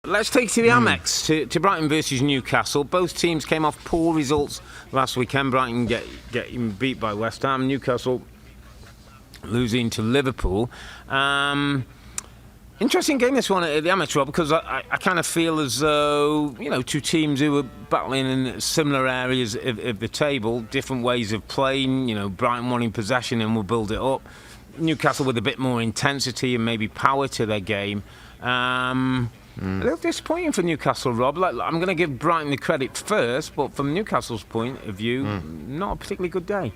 Let's take to the Amex, to Brighton versus Newcastle. Both teams came off poor results last weekend. Brighton getting beat by West Ham. Newcastle losing to Liverpool. Interesting game this one at the Amex, Rob, because I kind of feel as though, two teams who were battling in similar areas of the table, different ways of playing. Brighton wanting possession and will build it up. Newcastle with a bit more intensity and maybe power to their game. A little disappointing for Newcastle, Rob. I'm going to give Brighton the credit first, but from Newcastle's point of view, not a particularly good day.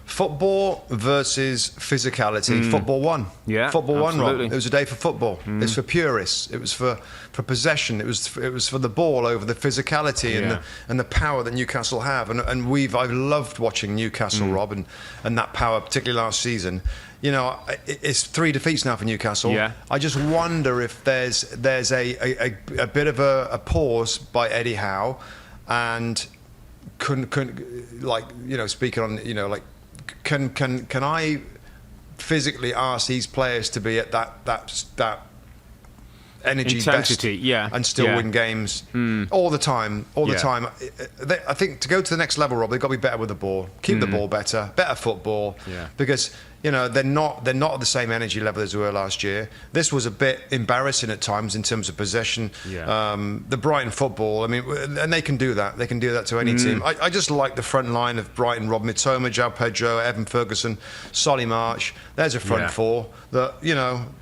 Football versus physicality. Football won. Yeah, football absolutely. won, Rob. It was a day for football. It's for purists. It was for possession. It was for the ball over the physicality and the power that Newcastle have. And I've loved watching Newcastle, Rob, and that power, particularly last season. It's 3 defeats now for Newcastle. Yeah. I just wonder if there's a bit of a pause by Eddie Howe, and speaking on can I physically ask these players to be at that energy intensity, best and still win games all the time. I think to go to the next level, Rob, they've got to be better with the ball, keep the ball better football, because they're not at the same energy level as they were last year. This was a bit embarrassing at times in terms of possession. The Brighton football, and they can do that. They can do that to any team. I just like the front line of Brighton: Rob Mitoma, João Pedro, Evan Ferguson, Solly March. There's a front four that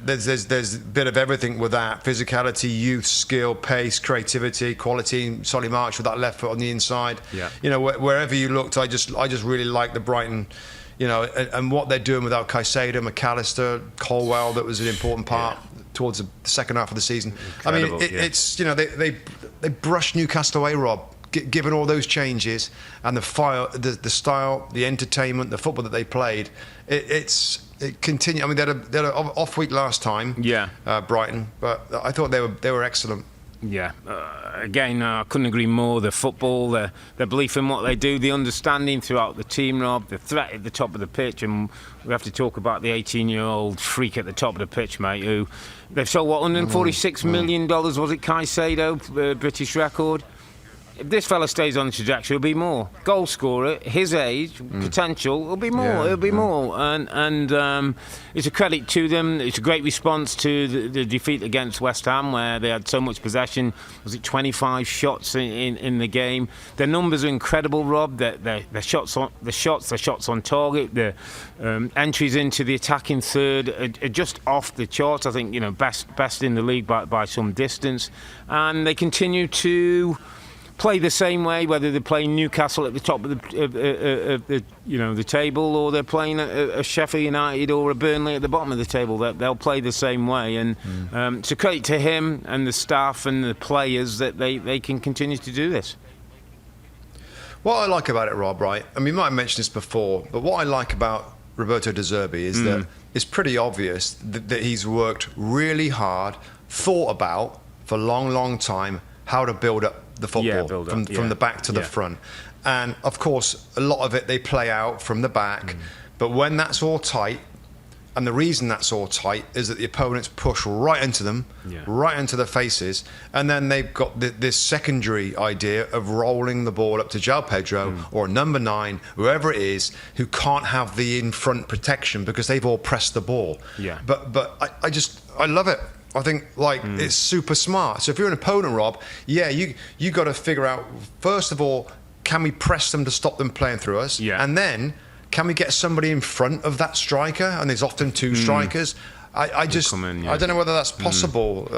there's a bit of everything with that: physicality, youth, skill, pace, creativity, quality. Solly March with that left foot on the inside. Wherever you looked, I just really like the Brighton. And what they're doing without Caicedo, McAllister, Colwell, that was an important part towards the second half of the season. Incredible, it's they brushed Newcastle away, Rob. Given all those changes and the fire, the style, the entertainment, the football that they played, it continued. They had an off week last time, Brighton, but I thought they were excellent. Yeah, again, I couldn't agree more. The football, the belief in what they do, the understanding throughout the team, Rob, the threat at the top of the pitch, and we have to talk about the 18-year-old freak at the top of the pitch, mate, who they've sold, $146 million, was it, Caicedo, British record? If this fella stays on the trajectory, it'll be more. Goal scorer, his age, potential, it'll be more. It'll be more. And it's a credit to them. It's a great response to the defeat against West Ham, where they had so much possession. Was it 25 shots in the game? Their numbers are incredible, Rob. Their shots on target, the entries into the attacking third are just off the charts. I think best in the league by some distance, and they continue to play the same way, whether they're playing Newcastle at the top of the table, or they're playing a Sheffield United or a Burnley at the bottom of the table. They'll play the same way, and it's a credit to him and the staff and the players that they can continue to do this. What I like about it, Rob, right? You might have mentioned this before, but what I like about Roberto Di Matteo is that it's pretty obvious that he's worked really hard, thought about for a long time how to build up the football from the back to the front. And of course, a lot of it they play out from the back, but when that's all tight, and the reason that's all tight is that the opponents push right into them, right into their faces, and then they've got this secondary idea of rolling the ball up to João Pedro or number 9, whoever it is, who can't have the in-front protection because they've all pressed the ball. But I love it. I think it's super smart. So if you're an opponent, Rob, you got to figure out, first of all, can we press them to stop them playing through us? And then can we get somebody in front of that striker? And there's often 2 strikers. I don't know whether that's possible.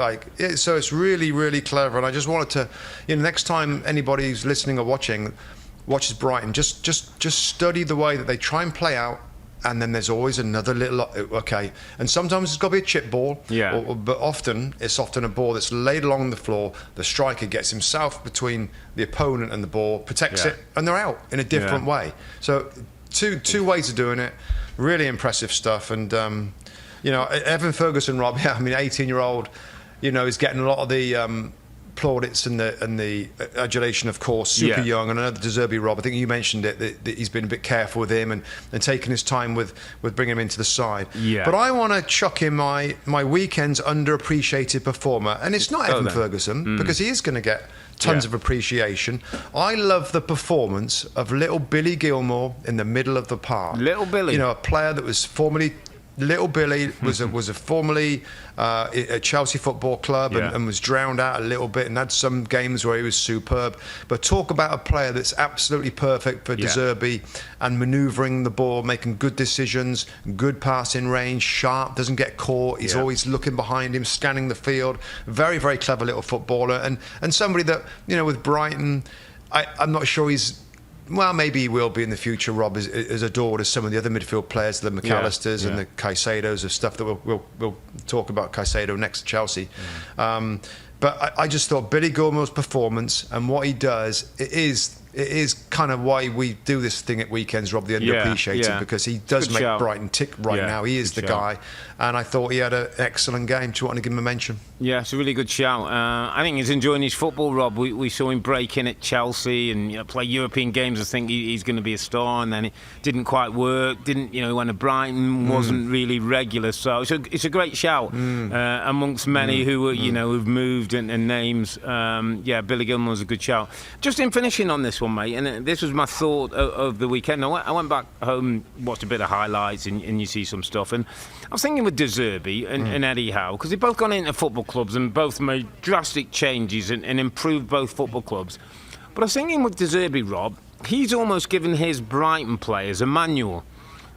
So it's really, really clever. And I just wanted to, next time anybody who's listening or watches Brighton, just study the way that they try and play out. And then there's always another little, and sometimes it's got to be a chip ball, but often it's a ball that's laid along the floor. The striker gets himself between the opponent and the ball, protects it, and they're out in a different way. So two ways of doing it, really impressive stuff. And Evan Ferguson, Rob, 18-year-old, is getting a lot of the plaudits and the adulation, of course, super young. And I know the De Zerbi, Rob, I think you mentioned it, that he's been a bit careful with him and taking his time with bringing him into the side. Yeah. But I want to chuck in my weekend's underappreciated performer, and it's not Evan Ferguson, because he is going to get tons of appreciation. I love the performance of little Billy Gilmour in the middle of the park. Little Billy. You know, a player that was formerly... Little Billy was a formerly at Chelsea Football Club and was drowned out a little bit and had some games where he was superb. But talk about a player that's absolutely perfect for De Zerbi and manoeuvring the ball, making good decisions, good passing range, sharp, doesn't get caught. He's always looking behind him, scanning the field. Very, very clever little footballer and somebody that, you know, with Brighton, I'm not sure he's... Well, maybe he will be in the future, Rob, as adored as some of the other midfield players, the McAllisters and the Caicedos of stuff that we'll talk about Caicedo next to Chelsea. But I just thought Billy Gilmour's performance and what he does, it is kind of why we do this thing at weekends, Rob, the underappreciated, because he does make Brighton tick right now. He is the guy. And I thought he had an excellent game. Do you want to give him a mention? Yeah, it's a really good shout. I think he's enjoying his football, Rob. We saw him break in at Chelsea and play European games. I think he's going to be a star, and then it didn't quite work. Went to Brighton, wasn't really regular. So it's a great shout amongst many who who've moved and names. Billy Gilmour's a good shout. Just in finishing on this one, mate, and this was my thought of the weekend. I went back home, watched a bit of highlights, and you see some stuff. And I was thinking with De Zerbi and Eddie Howe, because they've both gone into football clubs and both made drastic changes and improved both football clubs. But I was thinking with De Zerbi, Rob, he's almost given his Brighton players a manual,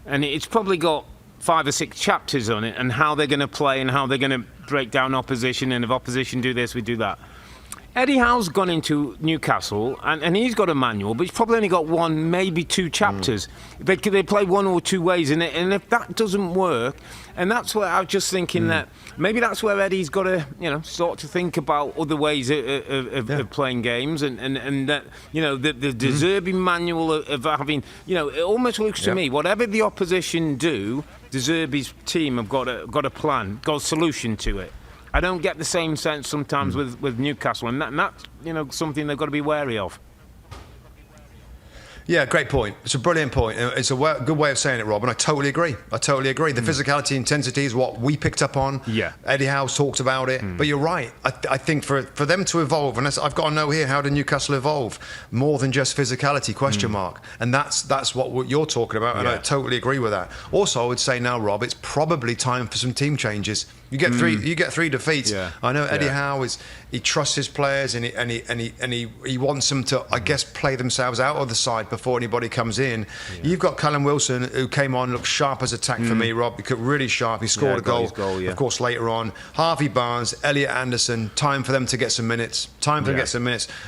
and it's probably got 5 or 6 chapters on it, and how they're going to play and how they're going to break down opposition, and if opposition do this, we do that. Eddie Howe's gone into Newcastle and he's got a manual, but he's probably only got 1, maybe 2 chapters. They play 1 or 2 ways, and if that doesn't work, and that's where I was just thinking that maybe that's where Eddie's got to start to think about other ways of playing games, and that the De Zerbi manual of having it almost looks to me whatever the opposition do, De Zerbi's team have got a plan, got a solution to it. I don't get the same sense sometimes with Newcastle, and that's something they've got to be wary of. Yeah, great point. It's a brilliant point. It's a good way of saying it, Rob, and I totally agree. The physicality, intensity is what we picked up on. Yeah. Eddie Howe's talked about it. But you're right. I think for them to evolve, and I've got to know here, how did Newcastle evolve? More than just physicality, question mark. And that's what you're talking about, and I totally agree with that. Also, I would say now, Rob, it's probably time for some team changes. You get 3 defeats. Yeah. I know Eddie Howe he trusts his players and he wants them to, I guess, play themselves out of the side before anybody comes in. Yeah. You've got Callum Wilson, who came on, looked sharp as attack for me, Rob. He looked really sharp. He scored a goal, of course, later on. Harvey Barnes, Elliot Anderson, time for them to get some minutes.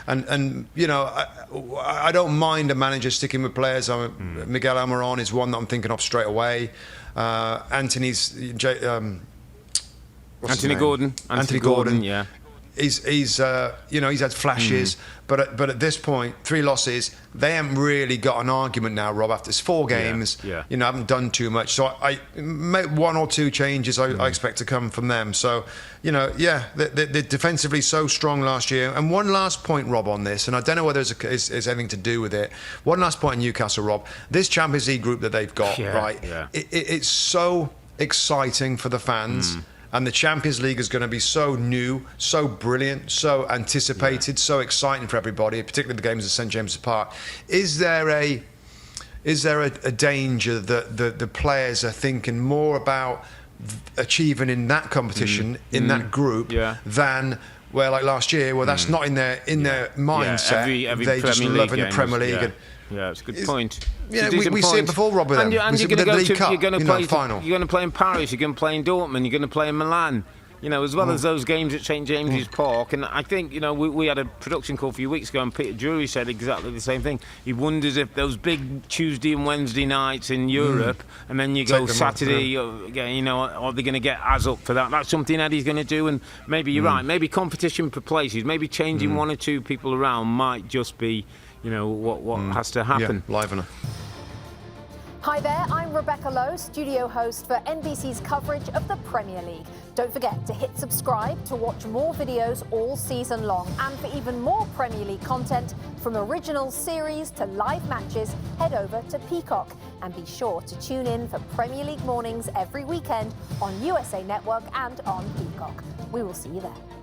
And I don't mind a manager sticking with players. Miguel Almiron is one that I'm thinking of straight away. Anthony Gordon. Anthony Gordon. Yeah. He's had flashes, but at this point, 3 losses, they haven't really got an argument now, Rob. After 4 games, haven't done too much. So I make 1 or 2 changes I expect to come from them. So they're defensively so strong last year. And one last point, Rob, on this, and I don't know whether it's anything to do with it. One last point in Newcastle, Rob. This Champions League group that they've got, it's so exciting for the fans. And the Champions League is going to be so new, so brilliant, so anticipated, so exciting for everybody, particularly the games at St James's Park. Is there a danger that the players are thinking more about achieving in that competition, in that group, than like last year, well, that's not in their mindset. Every they just love in the Premier League. Yeah, it's a good point. Yeah, we see it before, Rob, with them. And you're going to final. You're going to play in Paris, you're going to play in Dortmund, you're going to play in Milan, as well as those games at St James's Park. And I think, we had a production call a few weeks ago, and Peter Drury said exactly the same thing. He wonders if those big Tuesday and Wednesday nights in Europe, and then you go Saturday, are they going to get as up for that? That's something Eddie's going to do, and maybe you're right. Maybe competition for places, maybe changing 1 or 2 people around might just be what has to happen. Livener. Hi there, I'm Rebecca Lowe, studio host for NBC's coverage of the Premier League. Don't forget to hit subscribe to watch more videos all season long. And for even more Premier League content, from original series to live matches, head over to Peacock. And be sure to tune in for Premier League mornings every weekend on USA Network and on Peacock. We will see you there.